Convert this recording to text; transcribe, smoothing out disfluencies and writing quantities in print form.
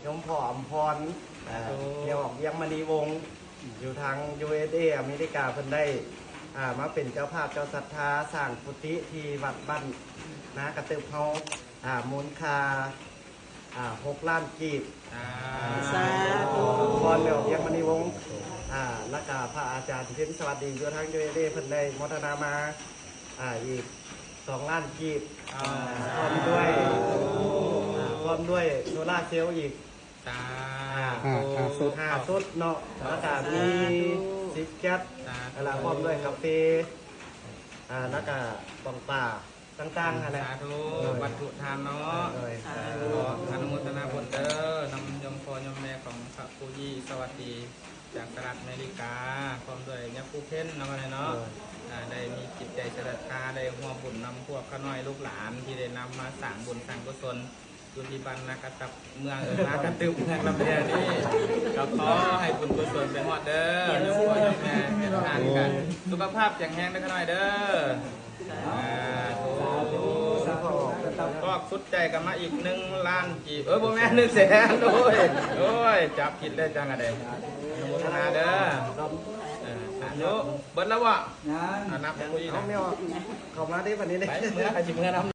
ยมผอมพรเดี๋ยวออกยังมณีวงศ์อยู่ทาง USA อเมริกาเพิ่นได้มาเป็นเจ้าภาพเจ้าศรัทธาสร้างกุฏิที่วัดบ้านนะกระตึบเฮามูลค่า6 ล้านกีบสาธุพรเดี๋ยวยังมณีวงศ์แล้วก็พระอาจารย์เพ็ญสวัสดีอยู่ทาง USA เพิ่นได้มรณามาอีก2 ล้านกีบพร้อมด้วยโซล่าเซลล์อีก5 ชุดเนาะแล้วก็มีซิกแก๊สแล้วพร้อมด้วยคาเฟ่แล้วก็บองป่าต่างๆอะไร สาธุวัตถุทานเนาะขออนุโมทนาบุญเด้อนำยมพ่อยมแม่ของพระผู้ยี่สวัสดีจากสหรัฐอเมริกาพร้อมด้วยยักษ์ผู้เพ้นเนาะเนาะได้มีจิตใจศรัทธาได้ห่วงบุญนำพวกข้าน้อยลูกหลานที่ได้นำมาสั่งบุญสั่งกุศลอยู่ที่บ้านนักตับเมืองนักตึบเมืองลำเพียนี่ก็ขอให้บุญกุศลเป็นหอดเด้อยมพ่อยมแม่เป็นทานกันสุขภาพแข็งแรงได้ข้าน้อยเด้อก็สุดใจกันมาอีก1 ล้านกีบบ่แม่1 แสนโอ้ยจับผิดได้จังอะไรอนุโมทนาเด้ออายุเบิดแล้ววะนับคุยนะเขามาได้วันนี้เลย ไปเมื่อใครจิเมื่อน้ำ